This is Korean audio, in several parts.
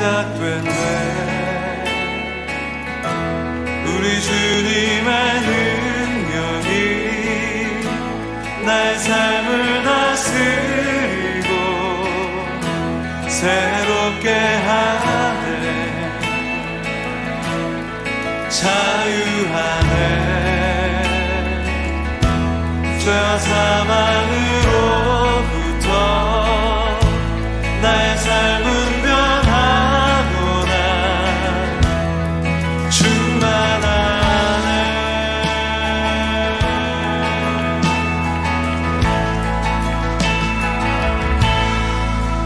시작됐네. 우리 주님의 능력이 나의 삶을 다스리고 새롭게 하네. 자유하네. 죄와 사망으로부터 나의 삶은 변하구나. 충만하네.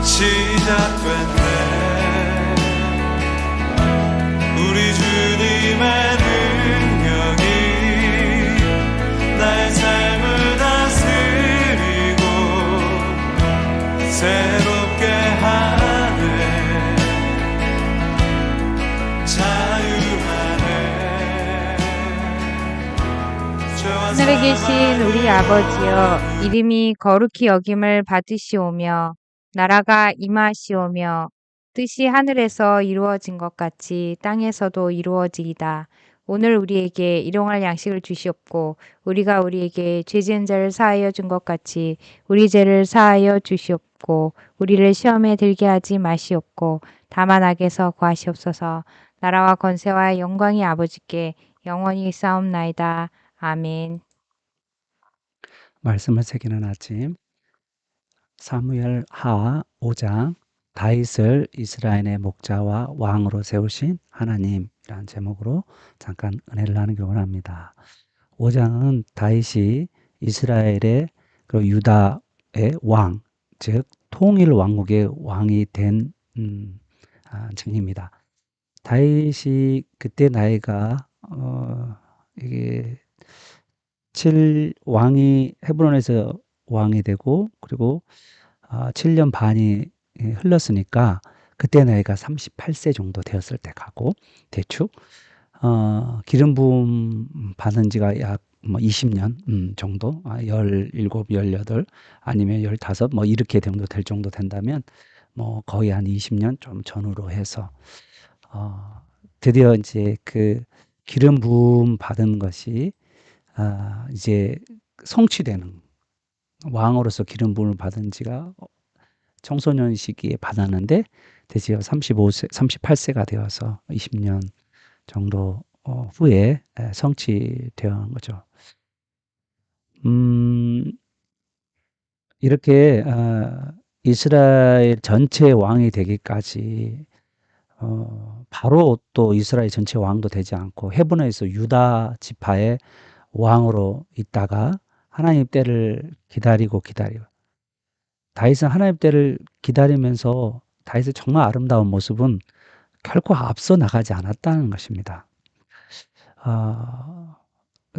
시작됐네. 우리 주님의 능력이 나의 삶을 다스리고 새롭게 하네. 자유하네. 하늘에 계신 우리 아버지여, 이름이 거룩히 여김을 받으시오며 나라가 임하시오며 뜻이 하늘에서 이루어진 것 같이 땅에서도 이루어지이다. 오늘 우리에게 일용할 양식을 주시옵고 우리가 우리에게 죄 지은 자를 사하여 준 것 같이 우리 죄를 사하여 주시옵고 우리를 시험에 들게 하지 마시옵고 다만 악에서 구하시옵소서. 나라와 권세와 영광이 아버지께 영원히 싸움나이다. 아멘. 말씀을 새기는 아침 사무엘 하 5장 다윗을 이스라엘의 목자와 왕으로 세우신 하나님이라는 제목으로 잠깐 은혜를 나누기 원합니다. 5장은 다윗이 이스라엘의 그리고 유다의 왕, 즉 통일 왕국의 왕이 된 증입니다. 다윗이 그때 나이가 이게 왕이 헤브론에서 왕이 되고 그리고 7년 반이 흘렀으니까 그때 나이가 38세 정도 되었을 때 가고 대충 기름 부음 받은 지가 약 20년 정도 17, 18 아니면 15 이렇게 정도 될 정도 된다면 거의 한 20년 좀 전후로 해서 드디어 이제 그 기름 부음 받은 것이 이제 성취되는 왕으로서 기름 부음을 받은 지가 청소년 시기에 받았는데 드디어 38세가 되어서 20년 정도 후에 성취되어 거죠. 이렇게 이스라엘 전체 왕이 되기까지 바로 또 이스라엘 전체 왕도 되지 않고 헤브론에서 유다 지파의 왕으로 있다가 하나님 때를 기다리고 다윗은 하나님 때를 기다리면서 다윗의 정말 아름다운 모습은 결코 앞서 나가지 않았다는 것입니다.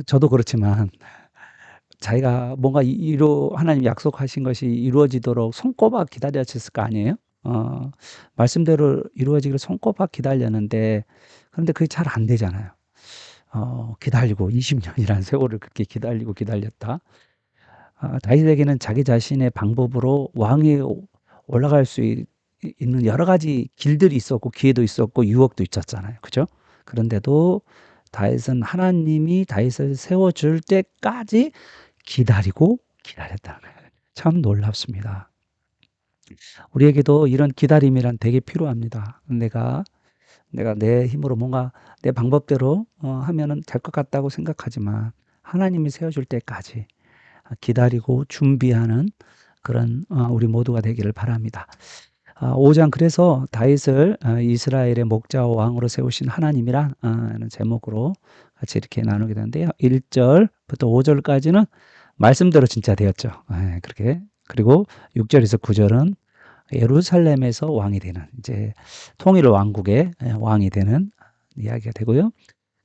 저도 그렇지만 자기가 뭔가 하나님 약속하신 것이 이루어지도록 손꼽아 기다렸을 거 아니에요? 말씀대로 이루어지기를 손꼽아 기다렸는데 그런데 그게 잘 안 되잖아요. 기다리고 20년이라는 세월을 그렇게 기다렸다. 다윗에게는 자기 자신의 방법으로 왕위에 올라갈 수 있는 여러 가지 길들이 있었고 기회도 있었고 유혹도 있었잖아요. 그죠? 그런데도 다윗은 하나님이 다윗을 세워줄 때까지 기다렸다는 거예요. 참 놀랍습니다. 우리에게도 이런 기다림이란 되게 필요합니다. 내가 내 힘으로 뭔가 내 방법대로 하면은 될 것 같다고 생각하지만 하나님이 세워줄 때까지 기다리고 준비하는 그런 우리 모두가 되기를 바랍니다. 5장 그래서 다윗을 이스라엘의 목자와 왕으로 세우신 하나님이란 제목으로 같이 이렇게 나누게 되는데요. 1절부터 5절까지는 말씀대로 진짜 되었죠. 그렇게. 그리고 6절에서 9절은 예루살렘에서 왕이 되는 이제 통일 왕국의 왕이 되는 이야기가 되고요.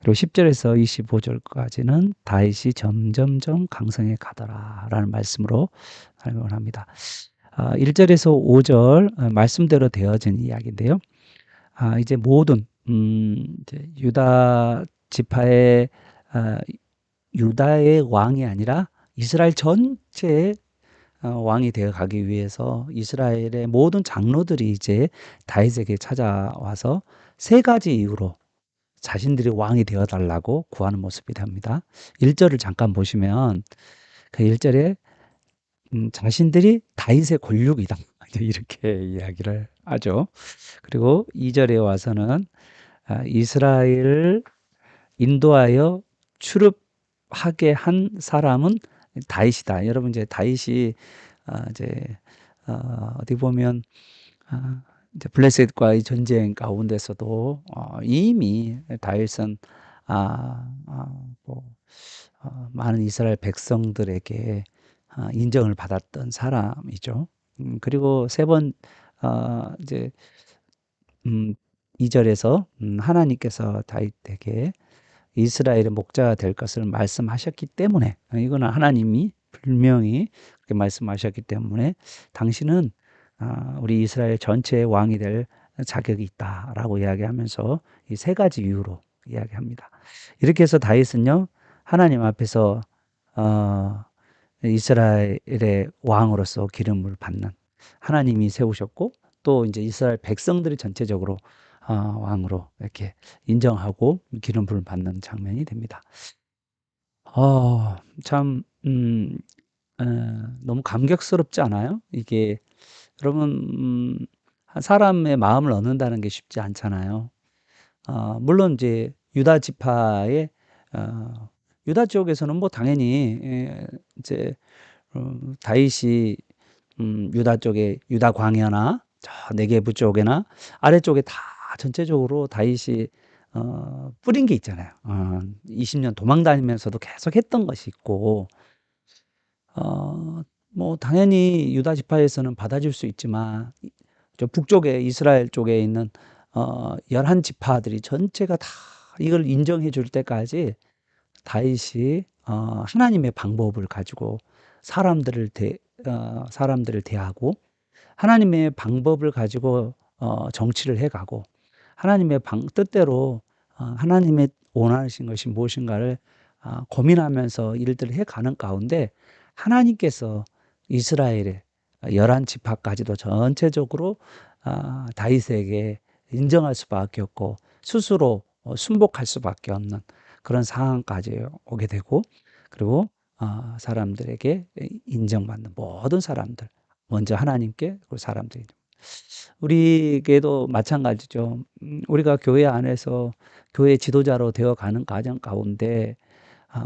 그리고 10절에서 25절까지는 다윗이 점점점 강성해 가더라라는 말씀으로 설명을 합니다. 1절에서 5절 말씀대로 되어진 이야기인데요. 이제 모든 이제 유다 지파의 유다의 왕이 아니라 이스라엘 전체의 왕이 되어 가기 위해서 이스라엘의 모든 장로들이 이제 다윗에게 찾아와서 세 가지 이유로 자신들이 왕이 되어 달라고 구하는 모습이 됩니다. 1절을 잠깐 보시면 그 1절에 자신들이 다윗의 권력이다. 이렇게 이야기를 하죠. 그리고 2절에 와서는 이스라엘을 인도하여 출입하게 한 사람은 다윗이다. 여러분 이제 다윗이 이제 어디 보면 이제 블레셋과의 전쟁 가운데서도 이미 다윗은 뭐 많은 이스라엘 백성들에게 인정을 받았던 사람이죠. 그리고 세 번 이제 2절에서 하나님께서 다윗에게 이스라엘의 목자가 될 것을 말씀하셨기 때문에 이거는 하나님이 분명히 그렇게 말씀하셨기 때문에 당신은 우리 이스라엘 전체의 왕이 될 자격이 있다라고 이야기하면서 이 세 가지 이유로 이야기합니다. 이렇게 해서 다윗은요 하나님 앞에서 이스라엘의 왕으로서 기름을 받는 하나님이 세우셨고 또 이제 이스라엘 백성들이 전체적으로 왕으로 이렇게 인정하고 기름 부음을 받는 장면이 됩니다. 참 너무 감격스럽지 않아요? 이게 여러분 한 사람의 마음을 얻는다는 게 쉽지 않잖아요. 물론 이제 유다 지파의 유다 지역에서는 뭐 당연히 이제 다윗이 유다 쪽에 유다 광야나 저 네게부 쪽에나 아래쪽에 다 전체적으로 다윗이 뿌린 게 있잖아요. 20년 도망 다니면서도 계속 했던 것이 있고 뭐 당연히 유다 지파에서는 받아줄 수 있지만 저 북쪽에 이스라엘 쪽에 있는 11지파들이 전체가 다 이걸 인정해 줄 때까지 다윗이 하나님의 방법을 가지고 사람들을 대하고 하나님의 방법을 가지고 정치를 해가고 하나님의 뜻대로 하나님의 원하신 것이 무엇인가를 고민하면서 일들을 해가는 가운데 하나님께서 이스라엘의 11지파까지도 전체적으로 다윗에게 인정할 수밖에 없고 스스로 순복할 수밖에 없는 그런 상황까지 오게 되고 그리고 사람들에게 인정받는 모든 사람들 먼저 하나님께 그리고 사람들이 우리에게도 마찬가지죠. 우리가 교회 안에서 교회 지도자로 되어가는 과정 가운데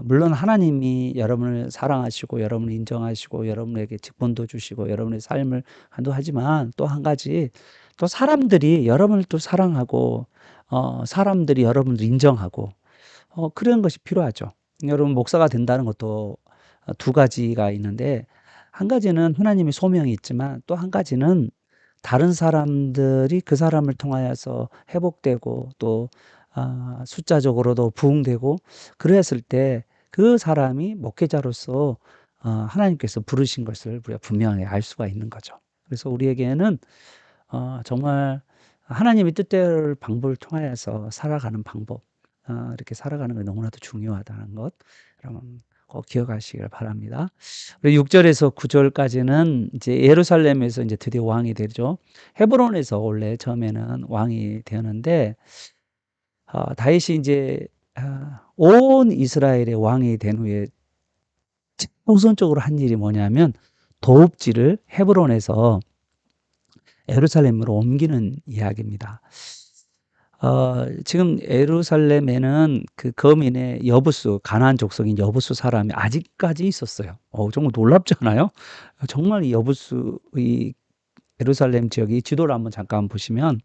물론 하나님이 여러분을 사랑하시고 여러분을 인정하시고 여러분에게 직분도 주시고 여러분의 삶을 간도하지만 또 한 가지 또 사람들이 여러분을 또 사랑하고 사람들이 여러분을 인정하고 그런 것이 필요하죠. 여러분 목사가 된다는 것도 두 가지가 있는데 한 가지는 하나님의 소명이 있지만 또 한 가지는 다른 사람들이 그 사람을 통하여서 회복되고 또 숫자적으로도 부흥되고 그랬을 때 그 사람이 목회자로서 하나님께서 부르신 것을 우리가 분명히 알 수가 있는 거죠. 그래서 우리에게는 정말 하나님의 뜻대로 방법을 통하여서 살아가는 방법 이렇게 살아가는 게 너무나도 중요하다는 것 여러분 꼭 기억하시길 바랍니다. 우리 6절에서 9절까지는 이제 예루살렘에서 이제 드디어 왕이 되죠. 헤브론에서 원래 처음에는 왕이 되었는데 다윗이 이제 온 이스라엘의 왕이 된 후에 우선적으로 한 일이 뭐냐면 도읍지를 헤브론에서 예루살렘으로 옮기는 이야기입니다. 지금 예루살렘에는 그 거민의 여부수, 가나안 족속인 여부수 사람이 아직까지 있었어요. 정말 놀랍잖아요. 정말 이 여부수, 이 예루살렘 지역이 지도를 한번 잠깐 보시면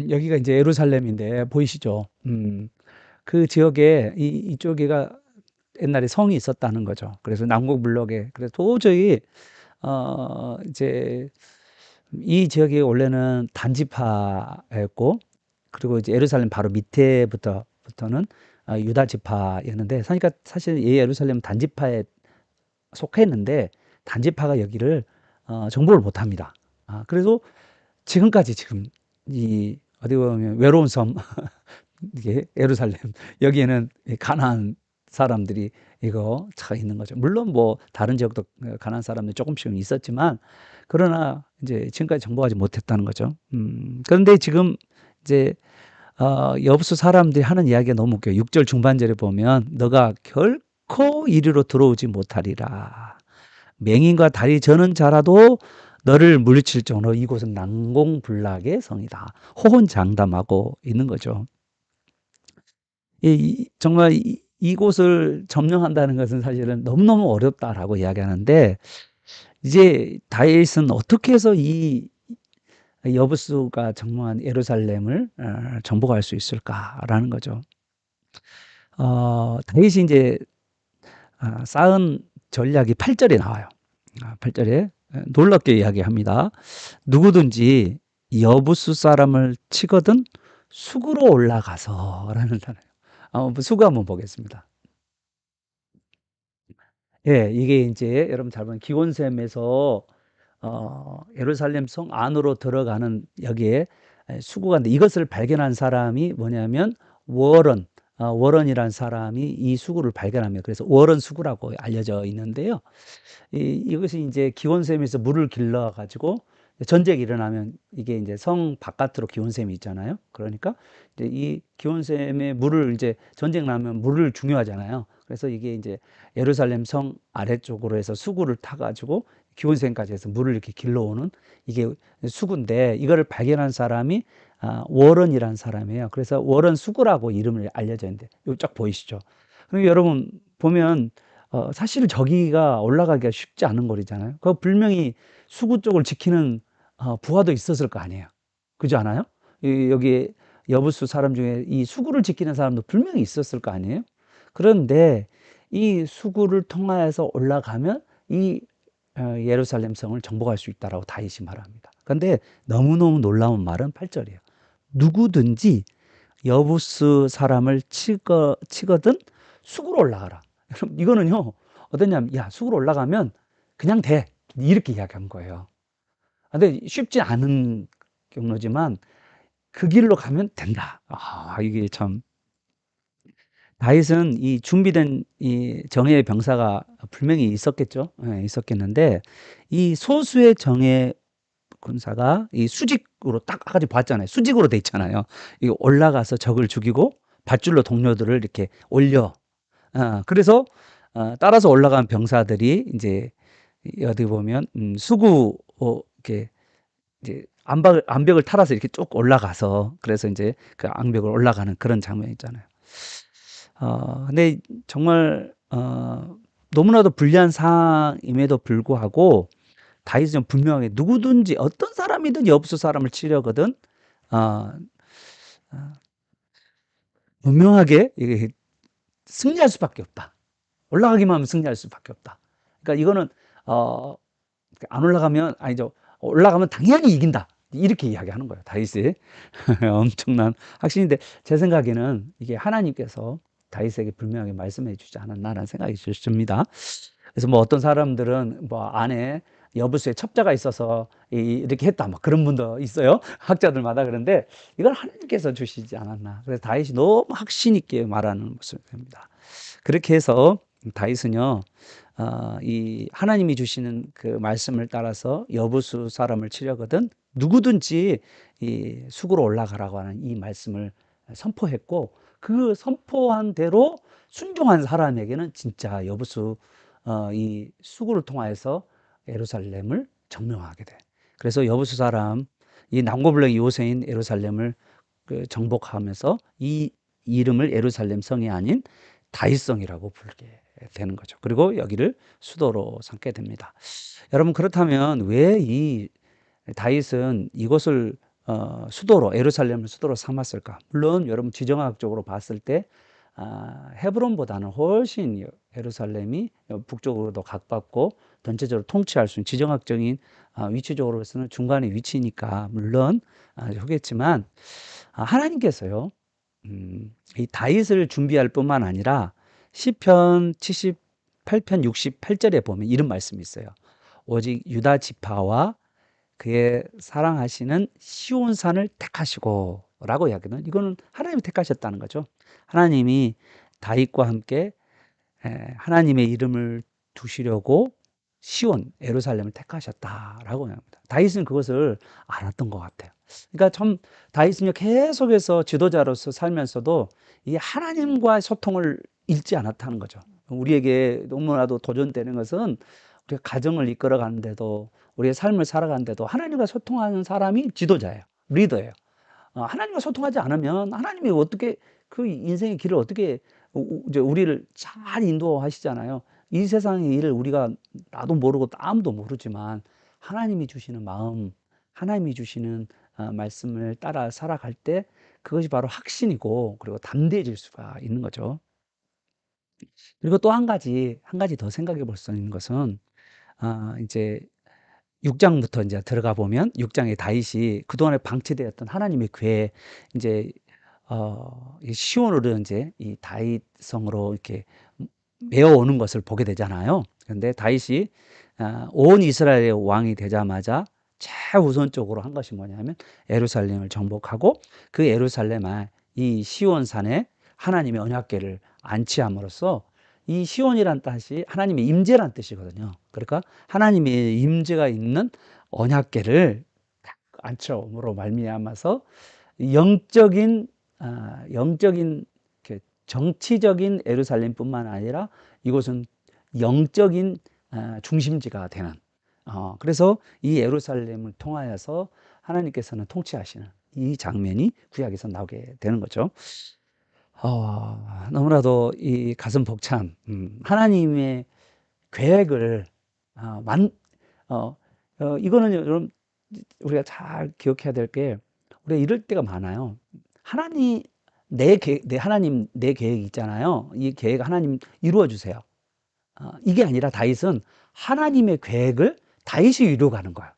여기가 이제 예루살렘인데 보이시죠? 그 지역에 이쪽에가 옛날에 성이 있었다는 거죠. 그래서 남국 블록에 그래서 도저히 이제 이 지역이 원래는 단지파였고 그리고 이제 예루살렘 바로 밑에부터는 유다 지파였는데 그러니까 사실 이 예루살렘 단지파에 속했는데 단지파가 여기를 정복을 못합니다. 그래도 지금까지 지금 이 어디 보면 외로운 섬 이게 예루살렘 여기에는 가나안 사람들이 이거 차 있는 거죠. 물론 뭐 다른 지역도 가난한 사람들이 조금씩은 있었지만 그러나 이제 지금까지 정복하지 못했다는 거죠. 그런데 지금 이제 여부수 사람들이 하는 이야기가 너무 웃겨요. 6절 중반절에 보면 너가 결코 이리로 들어오지 못하리라. 맹인과 다리 저는 자라도 너를 물리칠 정도로 이곳은 난공불락의 성이다. 호언장담하고 있는 거죠. 정말 이곳을 점령한다는 것은 사실은 너무너무 어렵다라고 이야기하는데 이제 다윗은 어떻게 해서 이 여부수가 정말 예루살렘을 정복할 수 있을까라는 거죠. 다윗이 이제 쌓은 전략이 8절에 나와요. 8절에 놀랍게 이야기합니다. 누구든지 여부수 사람을 치거든 수구로 올라가서라는 단어예요. 수구 한번 보겠습니다. 예, 이게 이제 여러분 잘 보면 기온샘에서 예루살렘 성 안으로 들어가는 여기에 수구가 있는데 이것을 발견한 사람이 뭐냐면 워런이라는 사람이 이 수구를 발견하며 그래서 워런 수구라고 알려져 있는데요. 이것이 이제 기온샘에서 물을 길러 가지고 전쟁이 일어나면 이게 이제 성 바깥으로 기온샘이 있잖아요. 그러니까 이제 이 기온샘에 물을 이제 전쟁 나면 물을 중요하잖아요. 그래서 이게 이제 예루살렘 성 아래쪽으로 해서 수구를 타 가지고 기온샘까지 해서 물을 이렇게 길러오는 이게 수구인데 이거를 발견한 사람이 워런이라는 사람이에요. 그래서 워런 수구라고 이름을 알려져 있는데 이거 쫙 보이시죠? 그리고 여러분 보면 사실 저기가 올라가기가 쉽지 않은 거리잖아요. 그 분명히 수구 쪽을 지키는 부하도 있었을 거 아니에요. 그렇지 않아요? 여기 여부수 사람 중에 이 수구를 지키는 사람도 분명히 있었을 거 아니에요. 그런데 이 수구를 통하여서 올라가면 이 예루살렘 성을 정복할 수 있다라고 다윗이 말합니다. 그런데 너무너무 놀라운 말은 8절이에요. 누구든지 여부수 사람을 치거든 수구로 올라가라. 여러분 이거는요 어떠냐면 야 수구로 올라가면 그냥 돼 이렇게 이야기한 거예요. 근데 쉽지 않은 경로지만 그 길로 가면 된다. 이게 참 다윗은 이 준비된 이 정예의 병사가 분명히 있었겠죠. 예, 있었겠는데 이 소수의 정예 군사가 이 수직으로 딱 아까 봤잖아요. 수직으로 돼 있잖아요. 이 올라가서 적을 죽이고 밧줄로 동료들을 이렇게 올려. 그래서 따라서 올라간 병사들이 이제 어디 보면 수구 이렇게 이제 암벽을 타라서 이렇게 쭉 올라가서 그래서 이제 그 암벽을 올라가는 그런 장면이 있잖아요. 근데 정말 너무나도 불리한 상황임에도 불구하고 다윗은 분명하게 누구든지 어떤 사람이든 여부수 사람을 치려거든 분명하게 이게 승리할 수밖에 없다. 올라가기만 하면 승리할 수밖에 없다. 그러니까 이거는 안 올라가면 아니죠. 올라가면 당연히 이긴다. 이렇게 이야기하는 거예요. 다윗이 엄청난 확신인데 제 생각에는 이게 하나님께서 다윗에게 분명하게 말씀해 주지 않았나라는 생각이 듭니다. 그래서 뭐 어떤 사람들은 뭐 안에 여부수에 첩자가 있어서 이렇게 했다 막 그런 분도 있어요. 학자들마다. 그런데 이걸 하나님께서 주시지 않았나. 그래서 다윗이 너무 확신 있게 말하는 모습입니다. 그렇게 해서 다윗은요 이 하나님이 주시는 그 말씀을 따라서 여부수 사람을 치려거든 누구든지 이 수구로 올라가라고 하는 이 말씀을 선포했고 그 선포한 대로 순종한 사람에게는 진짜 여부수 이 수구를 통하여서 예루살렘을 점령하게 돼. 그래서 여부수 사람 이 남고블록 요새인 예루살렘을 정복하면서 이 이름을 예루살렘 성이 아닌 다윗성이라고 부르게 되는 거죠. 그리고 여기를 수도로 삼게 됩니다. 여러분 그렇다면 왜 이 다윗은 이곳을 수도로 예루살렘을 수도로 삼았을까? 물론 여러분 지정학적으로 봤을 때 헤브론보다는 훨씬 예루살렘이 북쪽으로도 가깝고 전체적으로 통치할 수 있는 지정학적인 위치적으로서는 중간에 위치니까 물론 하겠지만 하나님께서요 이 다윗을 준비할 뿐만 아니라 시편 78편 68절에 보면 이런 말씀이 있어요. 오직 유다 지파와 그의 사랑하시는 시온산을 택하시고 라고 이야기는 이거는 하나님이 택하셨다는 거죠. 하나님이 다윗과 함께 하나님의 이름을 두시려고 시온 예루살렘을 택하셨다라고 합니다. 다윗은 그것을 알았던 것 같아요. 그러니까 참 다윗은요 계속해서 지도자로서 살면서도 이 하나님과의 소통을 잃지 않았다는 거죠. 우리에게 너무나도 도전되는 것은 우리가 가정을 이끌어 가는데도 우리의 삶을 살아가는데도 하나님과 소통하는 사람이 지도자예요. 리더예요. 하나님과 소통하지 않으면 하나님이 어떻게 그 인생의 길을 어떻게 이제 우리를 잘 인도하시잖아요. 이 세상의 일을 우리가 나도 모르고 아무도 모르지만 하나님이 주시는 마음, 하나님이 주시는 말씀을 따라 살아갈 때 그것이 바로 확신이고 그리고 담대해질 수가 있는 거죠. 그리고 또 한 가지 더 생각해 볼 수 있는 것은 이제 6 장부터 인제 들어가 보면 6 장에 다윗이 그동안에 방치되었던 하나님의 궤에 인제 이 시온으로 인제 이 다윗성으로 이렇게 메어오는 것을 보게 되잖아요. 그런데 다윗이 온 이스라엘의 왕이 되자마자 최우선적으로 한 것이 뭐냐면 예루살렘을 정복하고 그 예루살렘에 이 시온산에 하나님의 언약궤를 안치함으로써 이 시온이란 뜻이 하나님의 임재란 뜻이거든요. 그러니까 하나님의 임재가 있는 언약궤를 딱 안쳐옴으로 말미암아서 영적인 이렇게 정치적인 예루살렘뿐만 아니라 이곳은 영적인 중심지가 되는 그래서 이 예루살렘을 통하여서 하나님께서는 통치하시는 이 장면이 구약에서 나오게 되는 거죠. 너무나도 이 가슴 벅찬 하나님의 계획을 이거는 여러분 우리가 잘 기억해야 될 게 우리가 이럴 때가 많아요. 하나님 하나님 내 계획이 있잖아요. 이 계획 하나님 이루어 주세요. 이게 아니라 다윗은 하나님의 계획을 다윗이 이루어가는 거야.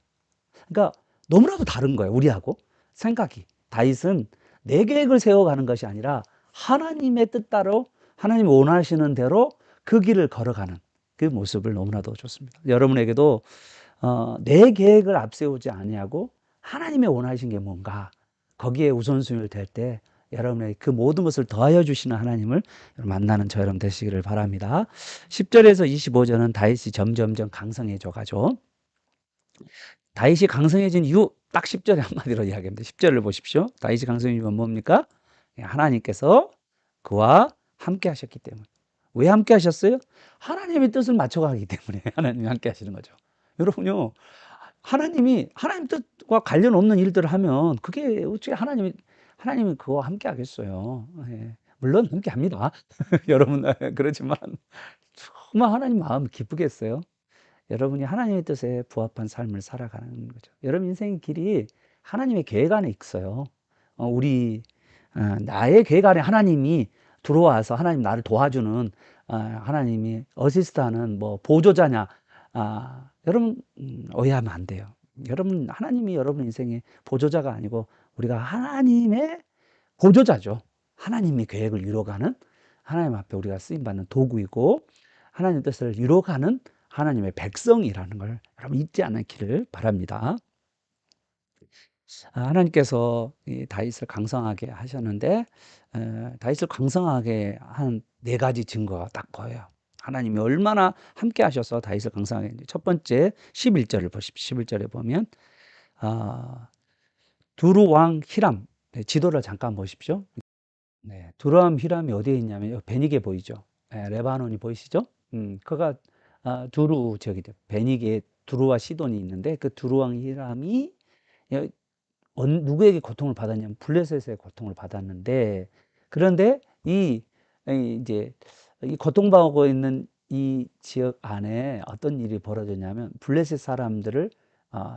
그러니까 너무나도 다른 거예요. 우리하고 생각이. 다윗은 내 계획을 세워가는 것이 아니라 하나님의 뜻대로 하나님이 원하시는 대로 그 길을 걸어가는 그 모습을 너무나도 좋습니다. 여러분에게도 내 계획을 앞세우지 아니하고 하나님의 원하신 게 뭔가 거기에 우선순위를 댈 때 여러분에게 그 모든 것을 더하여 주시는 하나님을 만나는 저 여러분 되시기를 바랍니다. 10절에서 25절은 다윗이 점점점 강성해져 가죠. 다윗이 강성해진 이유 딱 10절에 한마디로 이야기합니다. 10절을 보십시오. 다윗이 강성해진 이유가 뭡니까? 하나님께서 그와 함께 하셨기 때문에. 왜 함께 하셨어요? 하나님의 뜻을 맞춰가기 때문에 하나님이 함께 하시는 거죠. 여러분요, 하나님 뜻과 관련 없는 일들을 하면 그게 어떻게 하나님이 그와 함께 하겠어요. 예. 물론 함께 합니다. 여러분, 그렇지만 정말 하나님 마음 기쁘겠어요? 여러분이 하나님의 뜻에 부합한 삶을 살아가는 거죠. 여러분 인생의 길이 하나님의 계획 안에 있어요. 나의 계획 안에 하나님이 들어와서 하나님 나를 도와주는 하나님이 어시스트하는 뭐 보조자냐 여러분 오해하면 안 돼요. 여러분 하나님이 여러분 인생의 보조자가 아니고 우리가 하나님의 보조자죠. 하나님의 계획을 이루어가는 하나님 앞에 우리가 쓰임받는 도구이고 하나님 뜻을 이루어가는 하나님의 백성이라는 걸 여러분 잊지 않기를 바랍니다. 하나님께서 이 다윗을 강성하게 하셨는데 다윗을 강성하게 한 4가지 증거가 딱 보여요. 하나님이 얼마나 함께 하셔서 다윗을 강성하게 했는지. 첫 번째 11절을 보십시오. 11절에 보면 두루 왕 히람 지도를 잠깐 보십시오. 네, 두루 왕 히람이 어디에 있냐면 베니게 보이죠. 레바논이 보이시죠? 그가 두루 지역이죠. 베니게 두루와 시돈이 있는데 그 두루 왕 히람이 누구에게 고통을 받았냐면 블레셋의 고통을 받았는데 그런데 이제 이 고통받고 있는 이 지역 안에 어떤 일이 벌어졌냐면 블레셋 사람들을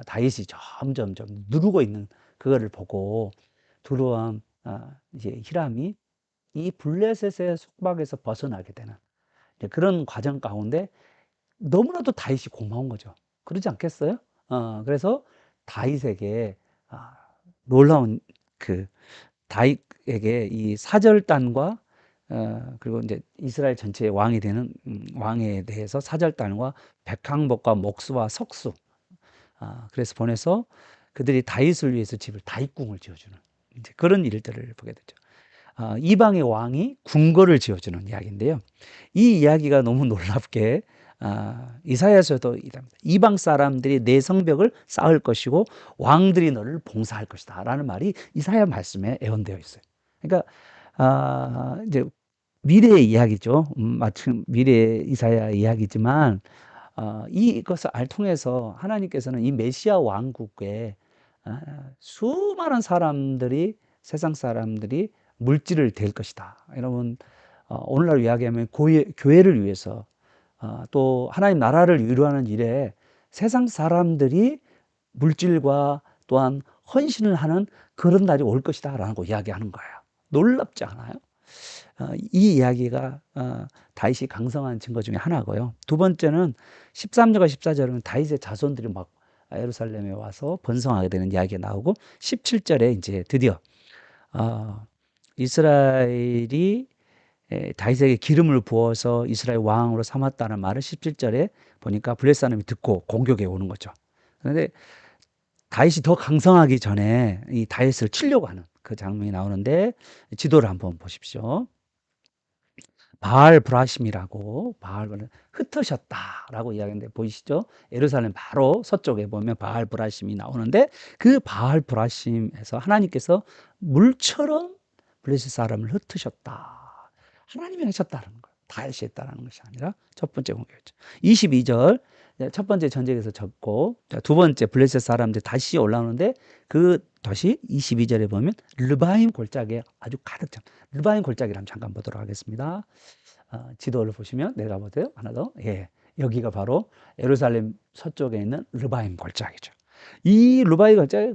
다윗이 점점점 누르고 있는 그거를 보고 두루왕 이제 히람이 이 블레셋의 속박에서 벗어나게 되는 그런 과정 가운데 너무나도 다윗이 고마운 거죠. 그러지 않겠어요? 그래서 다윗에게 놀라운 다윗에게 이 사절단과 그리고 이제 이스라엘 전체의 왕이 되는 왕에 대해서 사절단과 백항복과 목수와 석수 그래서 보내서 그들이 다윗을 위해서 집을 다윗궁을 지어주는 이제 그런 일들을 보게 되죠. 이방의 왕이 궁궐을 지어주는 이야기인데요. 이 이야기가 너무 놀랍게 이사야서도 이랍니다. 이방 사람들이 내 성벽을 쌓을 것이고 왕들이 너를 봉사할 것이다 라는 말이 이사야 말씀에 예언되어 있어요. 그러니까 이제 미래의 이야기죠. 마침 미래의 이사야 이야기지만 이것을 통해서 하나님께서는 이 메시아 왕국에 수많은 사람들이 세상 사람들이 물질을 댈 것이다. 여러분 오늘날 이야기하면 교회를 위해서 또 하나님 나라를 위로하는 일에 세상 사람들이 물질과 또한 헌신을 하는 그런 날이 올 것이다 라고 이야기하는 거예요. 놀랍지 않아요? 이 이야기가 다윗이 강성한 증거 중에 하나고요. 두 번째는 13절과 14절은 다윗의 자손들이 막 예루살렘에 와서 번성하게 되는 이야기가 나오고 17절에 이제 드디어 이스라엘이 다윗에게 기름을 부어서 이스라엘 왕으로 삼았다는 말을 17절에 보니까 블레셋 사람이 듣고 공격해 오는 거죠. 그런데 다윗이 더 강성하기 전에 이 다윗을 치려고 하는 그 장면이 나오는데 지도를 한번 보십시오. 바알 브라심이라고 바알을 흩으셨다라고 이야기하는데 보이시죠? 예루살렘 바로 서쪽에 보면 바알 브라심이 나오는데 그 바알 브라심에서 하나님께서 물처럼 블레셋 사람을 흩으셨다. 하나님이 하셨다는 거예요. 다윗이 했다는 것이 아니라 첫 번째 공격이죠. 22절 첫 번째 전쟁에서 졌고 두 번째 블레셋 사람들 다시 올라오는데 그 다시 22절에 보면 르바임 골짜기에 아주 가득 참 르바임 골짜기를 한번 잠깐 보도록 하겠습니다. 지도를 보시면 내려가 보세요. 하나 더. 예. 여기가 바로 예루살렘 서쪽에 있는 르바임 골짜기죠. 이 르바임 골짜기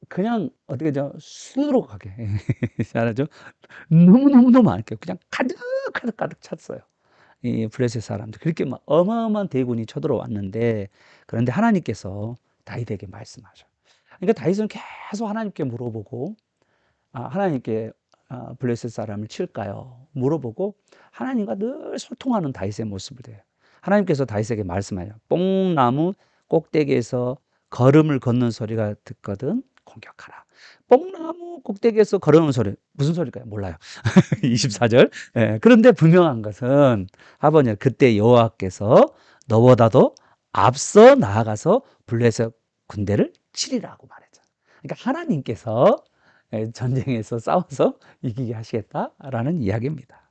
그냥 어떻게 수두룩하게 잘하죠. 너무너무 많게 그냥 가득 찼어요. 이 블레셋 사람들 그렇게 막 어마어마한 대군이 쳐들어왔는데 그런데 하나님께서 다윗에게 말씀하셔. 그러니까 다윗은 계속 하나님께 물어보고 하나님께 블레셋 사람을 칠까요? 물어보고 하나님과 늘 소통하는 다윗의 모습을 돼요. 하나님께서 다윗에게 말씀하여 뽕나무 꼭대기에서 걸음을 걷는 소리가 듣거든 공격하라. 뽕나무 꼭대기에서 걸어오는 소리 무슨 소리일까요? 몰라요. 24절. 예, 그런데 분명한 것은 아버님 그때 여호와께서 너보다도 앞서 나아가서 블레셋 군대를 치리라고 말했잖아요. 그러니까 하나님께서 전쟁에서 싸워서 이기게 하시겠다라는 이야기입니다.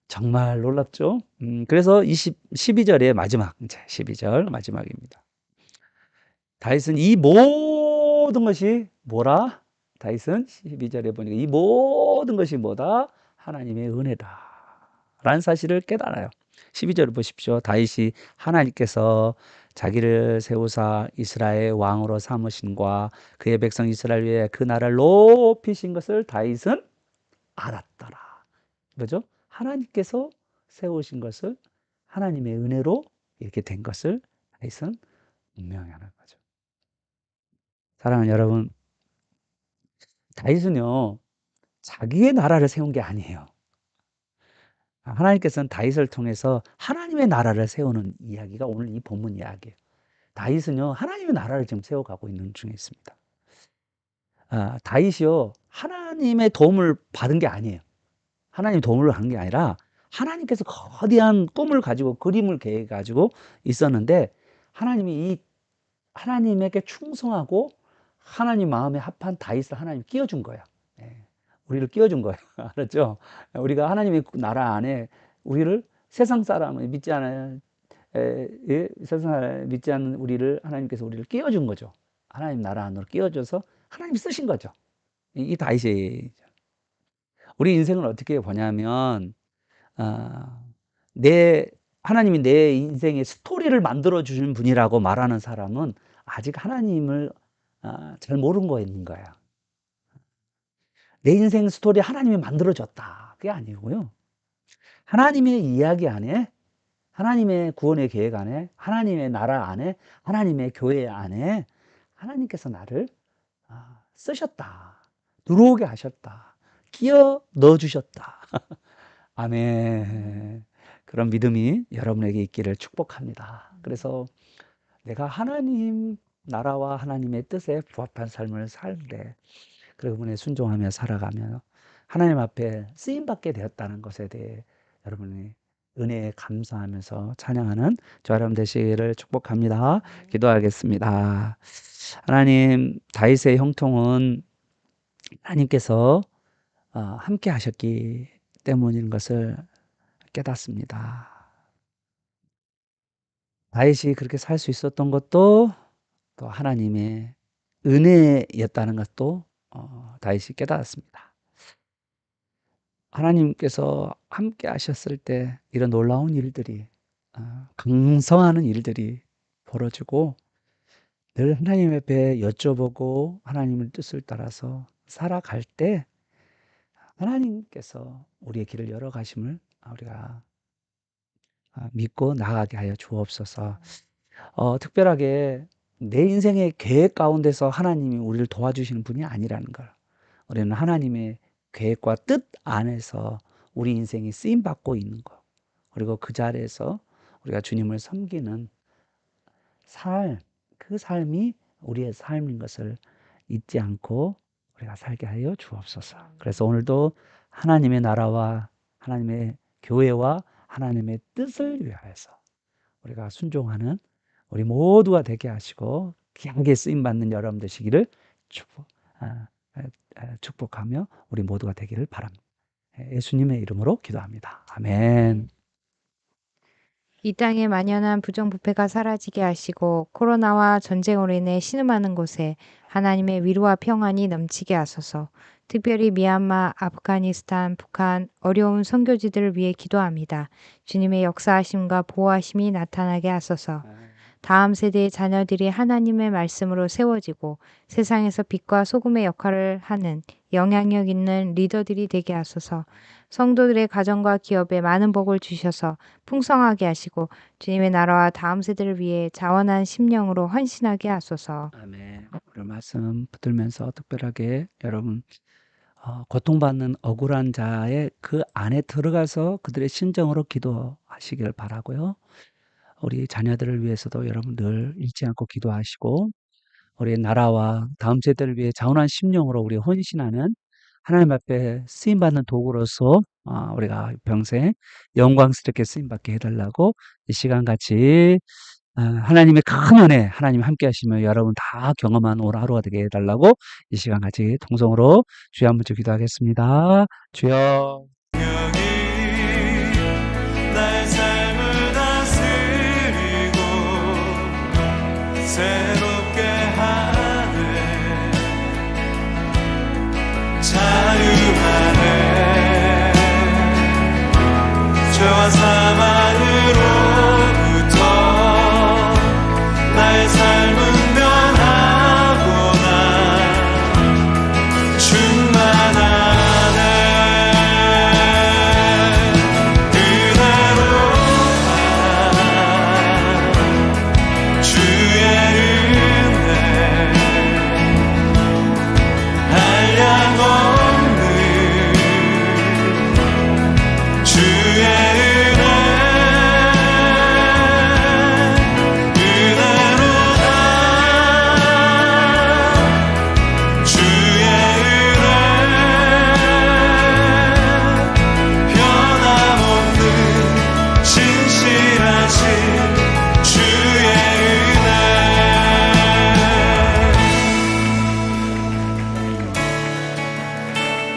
정말 놀랍죠? 그래서 12절의 마지막, 이제 12절 마지막입니다. 다윗은 이 모든 것이 뭐라? 다윗은 12절에 보니까 이 모든 것이 뭐다? 하나님의 은혜다 라는 사실을 깨달아요. 12절을 보십시오. 다윗이 하나님께서 자기를 세우사 이스라엘 왕으로 삼으신과 그의 백성 이스라엘 위에 그 나라를 높이신 것을 다윗은 알았더라. 그죠? 하나님께서 세우신 것을 하나님의 은혜로 이렇게 된 것을 다윗은 분명히 하는 거죠. 사랑하는 여러분, 다윗은요 자기의 나라를 세운 게 아니에요. 하나님께서는 다윗을 통해서 하나님의 나라를 세우는 이야기가 오늘 이 본문 이야기예요. 다윗은요 하나님의 나라를 지금 세워가고 있는 중에 있습니다. 다윗이요 하나님의 도움을 받은 게 아니에요. 하나님 도움을 받은 게 아니라 하나님께서 거대한 꿈을 가지고 그림을 계획가지고 있었는데 하나님이 하나님에게 충성하고 하나님 마음에 합한 다윗을 하나님 끼워준 거예요. 우리를 끼워준 거예요. 알았죠? 우리가 하나님의 나라 안에 우리를 세상 사람을 믿지 않아요. 세상 사람을 믿지 않는 우리를 하나님께서 우리를 끼워준 거죠. 하나님 나라 안으로 끼워줘서 하나님이 쓰신 거죠. 이 다윗이 우리 인생을 어떻게 보냐면 하나님이 내 인생의 스토리를 만들어 주신 분이라고 말하는 사람은 아직 하나님을 잘 모르는 거 있는 거예요. 내 인생 스토리 하나님이 만들어줬다. 그게 아니고요. 하나님의 이야기 안에, 하나님의 구원의 계획 안에, 하나님의 나라 안에, 하나님의 교회 안에 하나님께서 나를 쓰셨다. 들어오게 하셨다. 끼워 넣어주셨다. 아멘. 그런 믿음이 여러분에게 있기를 축복합니다. 그래서 내가 하나님 나라와 하나님의 뜻에 부합한 삶을 살되 그분에 순종하며 살아가며 하나님 앞에 쓰임 받게 되었다는 것에 대해 여러분이 은혜에 감사하면서 찬양하는 저 여러분 되시기를 축복합니다. 기도하겠습니다. 하나님, 다윗의 형통은 하나님께서 함께 하셨기 때문인 것을 깨닫습니다. 다윗이 그렇게 살 수 있었던 것도 또 하나님의 은혜였다는 것도 다윗이 깨달았습니다. 하나님께서 함께 하셨을 때 이런 놀라운 일들이 강성하는 일들이 벌어지고 늘 하나님 앞에 여쭤보고 하나님의 뜻을 따라서 살아갈 때 하나님께서 우리의 길을 열어가심을 우리가 믿고 나아가게 하여 주옵소서. 특별하게 내 인생의 계획 가운데서 하나님이 우리를 도와주시는 분이 아니라는 걸, 우리는 하나님의 계획과 뜻 안에서 우리 인생이 쓰임받고 있는 것, 그리고 그 자리에서 우리가 주님을 섬기는 삶, 그 삶이 우리의 삶인 것을 잊지 않고 우리가 살게 하여 주옵소서. 그래서 오늘도 하나님의 나라와 하나님의 교회와 하나님의 뜻을 위하여서 우리가 순종하는 우리 모두가 되게 하시고 귀하게 쓰임받는 여러분 되시기를 축복하며 우리 모두가 되기를 바랍니다. 예수님의 이름으로 기도합니다. 아멘. 이 땅에 만연한 부정부패가 사라지게 하시고 코로나와 전쟁으로 인해 신음하는 곳에 하나님의 위로와 평안이 넘치게 하소서. 특별히 미얀마, 아프가니스탄, 북한 어려운 선교지들을 위해 기도합니다. 주님의 역사하심과 보호하심이 나타나게 하소서. 다음 세대의 자녀들이 하나님의 말씀으로 세워지고 세상에서 빛과 소금의 역할을 하는 영향력 있는 리더들이 되게 하소서. 성도들의 가정과 기업에 많은 복을 주셔서 풍성하게 하시고 주님의 나라와 다음 세대를 위해 자원한 심령으로 헌신하게 하소서. 아멘. 오늘 말씀 붙들면서 특별하게 여러분 고통받는 억울한 자의 그 안에 들어가서 그들의 심정으로 기도하시길 바라고요. 우리 자녀들을 위해서도 여러분 늘 잊지 않고 기도하시고 우리 나라와 다음 세대를 위해 자원한 심령으로 우리 헌신하는 하나님 앞에 쓰임받는 도구로서 우리가 평생 영광스럽게 쓰임받게 해달라고 이 시간 같이 하나님의 큰 은혜, 하나님 함께 하시며 여러분 다 경험한 오늘 하루가 되게 해달라고 이 시간 같이 통성으로 주여 한번 기도하겠습니다. 주여.